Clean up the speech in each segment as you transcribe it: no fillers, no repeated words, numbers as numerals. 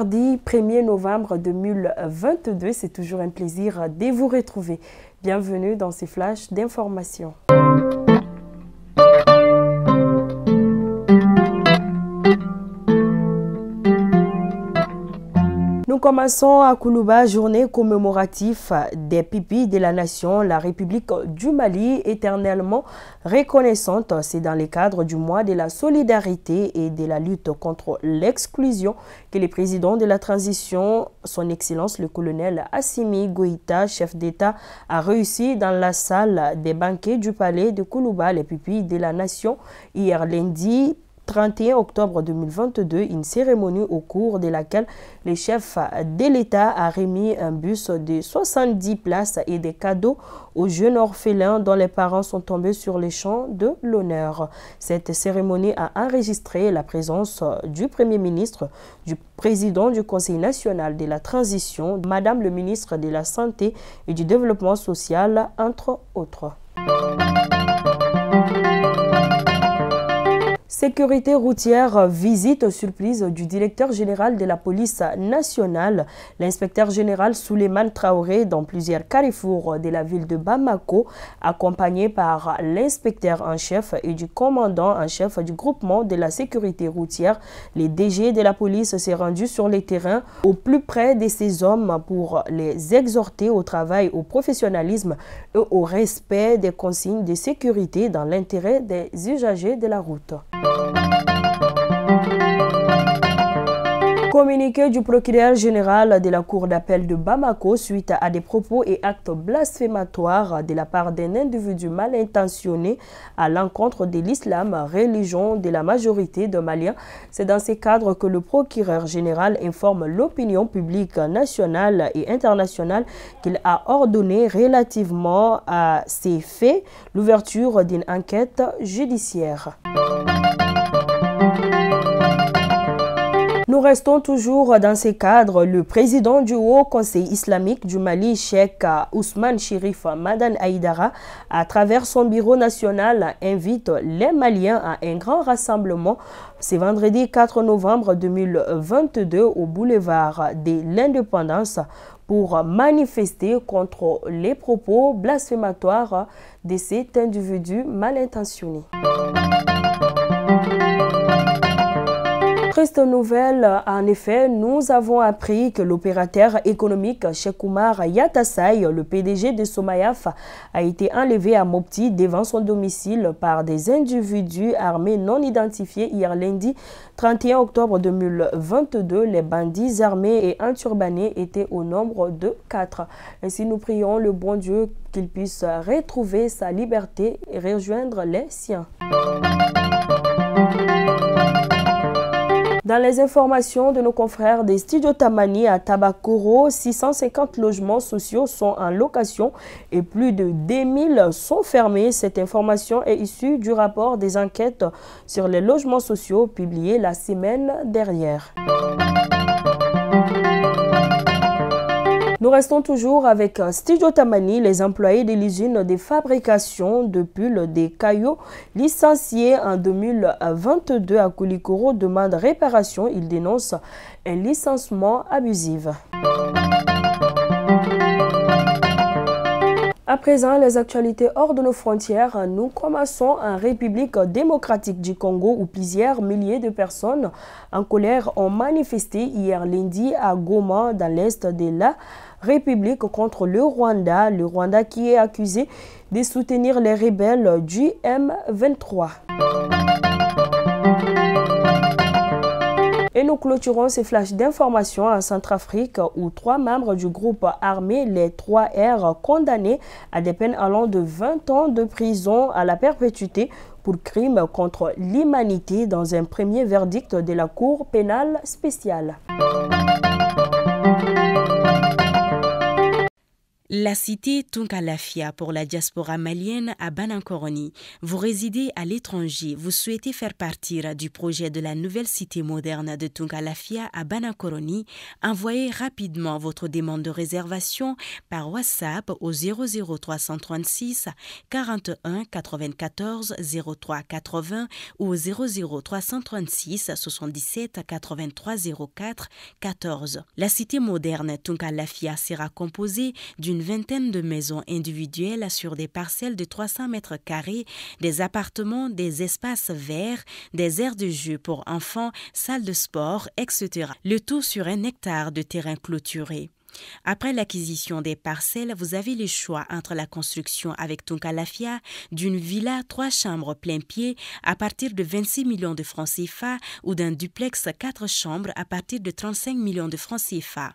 mardi 1er novembre 2022. C'est toujours un plaisir de vous retrouver. Bienvenue dans ces flashs d'informations. Nous commençons à Koulouba, journée commémorative des pupilles de la nation, la République du Mali, éternellement reconnaissante. C'est dans le cadre du mois de la solidarité et de la lutte contre l'exclusion que le président de la transition, son Excellence le colonel Assimi Goïta, chef d'État, a réussi dans la salle des banquets du palais de Koulouba les pupilles de la nation hier lundi 31 octobre 2022, une cérémonie au cours de laquelle le chef de l'État a remis un bus de 70 places et des cadeaux aux jeunes orphelins dont les parents sont tombés sur les champs de l'honneur. Cette cérémonie a enregistré la présence du Premier ministre, du président du Conseil national de la transition, Madame le ministre de la Santé et du Développement social, entre autres. Sécurité routière, visite surprise du directeur général de la police nationale, l'inspecteur général Souleymane Traoré dans plusieurs carrefours de la ville de Bamako, accompagné par l'inspecteur en chef et du commandant en chef du groupement de la sécurité routière. Les DG de la police s'est rendu sur le terrain au plus près de ces hommes pour les exhorter au travail, au professionnalisme et au respect des consignes de sécurité dans l'intérêt des usagers de la route. Communiqué du procureur général de la Cour d'appel de Bamako suite à des propos et actes blasphématoires de la part d'un individu mal intentionné à l'encontre de l'islam, religion de la majorité de Maliens. C'est dans ce cadre que le procureur général informe l'opinion publique nationale et internationale qu'il a ordonné relativement à ces faits l'ouverture d'une enquête judiciaire. Nous restons toujours dans ces cadres. Le président du Haut Conseil islamique du Mali, Cheikh Ousmane Chérif Madane Haïdara, à travers son bureau national, invite les Maliens à un grand rassemblement ce vendredi 4 novembre 2022 au boulevard de l'Indépendance pour manifester contre les propos blasphématoires de cet individu mal intentionné. Triste nouvelle, en effet, nous avons appris que l'opérateur économique Cheikh Oumar Yatassaye, le PDG de Somayaf, a été enlevé à Mopti devant son domicile par des individus armés non identifiés hier lundi 31 octobre 2022. Les bandits armés et enturbanés étaient au nombre de 4. Ainsi, nous prions le bon Dieu qu'il puisse retrouver sa liberté et rejoindre les siens. Dans les informations de nos confrères des studios Tamani à Tabakoro, 650 logements sociaux sont en location et plus de 2000 sont fermés. Cette information est issue du rapport des enquêtes sur les logements sociaux publié la semaine dernière. Nous restons toujours avec Studio Tamani. Les employés de l'usine de fabrication de pulls des Cailloux licenciés en 2022 à Koulikoro demandent réparation. Ils dénoncent un licenciement abusif. À présent, les actualités hors de nos frontières, nous commençons en République démocratique du Congo où plusieurs milliers de personnes en colère ont manifesté hier lundi à Goma dans l'est de la République contre le Rwanda qui est accusé de soutenir les rebelles du M23. Et nous clôturons ces flashs d'informations en Centrafrique où 3 membres du groupe armé, les 3R, condamnés à des peines allant de 20 ans de prison à la perpétuité pour crimes contre l'humanité dans un premier verdict de la Cour pénale spéciale. La cité Tunkalafia pour la diaspora malienne à Banankoroni. Vous résidez à l'étranger, vous souhaitez faire partir du projet de la nouvelle cité moderne de Tunkalafia à Banankoroni. Envoyez rapidement votre demande de réservation par WhatsApp au 00336 41 94 03 80 ou au 00336 77 83 04 14. La cité moderne Tunkalafia sera composée d'une vingtaine de maisons individuelles sur des parcelles de 300 mètres carrés, des appartements, des espaces verts, des aires de jeu pour enfants, salles de sport, etc. Le tout sur 1 hectare de terrain clôturé. Après l'acquisition des parcelles, vous avez le choix entre la construction avec Tunkalafia d'une villa 3 chambres plein pied à partir de 26 millions de francs CFA ou d'un duplex 4 chambres à partir de 35 millions de francs CFA.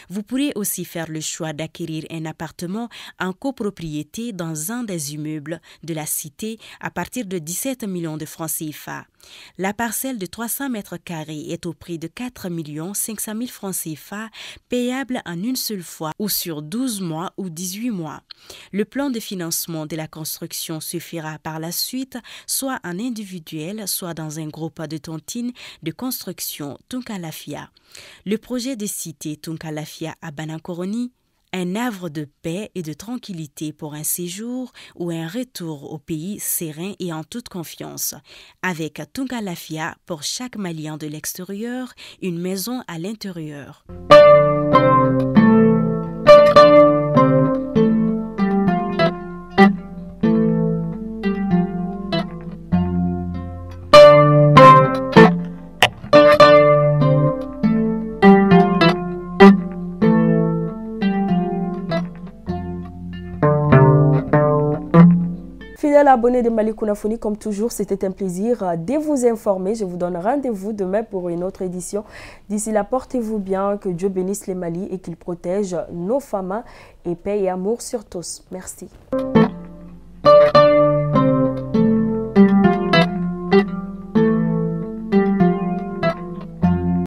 Vous pourrez aussi faire le choix d'acquérir un appartement en copropriété dans un des immeubles de la cité à partir de 17 millions de francs CFA. La parcelle de 300 mètres carrés est au prix de 4 500 000 francs CFA, payable en une seule fois ou sur 12 mois ou 18 mois. Le plan de financement de la construction se fera par la suite, soit en individuel, soit dans un groupe de tontines de construction Tunkalafia. Le projet de cité Tunkalafia à Banankoroni, un havre de paix et de tranquillité pour un séjour ou un retour au pays serein et en toute confiance. Avec Tunkalafia, pour chaque Malien de l'extérieur, une maison à l'intérieur. Fidèles abonnés de Mali Kunafoni, comme toujours, c'était un plaisir de vous informer. Je vous donne rendez-vous demain pour une autre édition. D'ici là, portez-vous bien, que Dieu bénisse les Mali et qu'il protège nos femmes et paix et amour sur tous. Merci.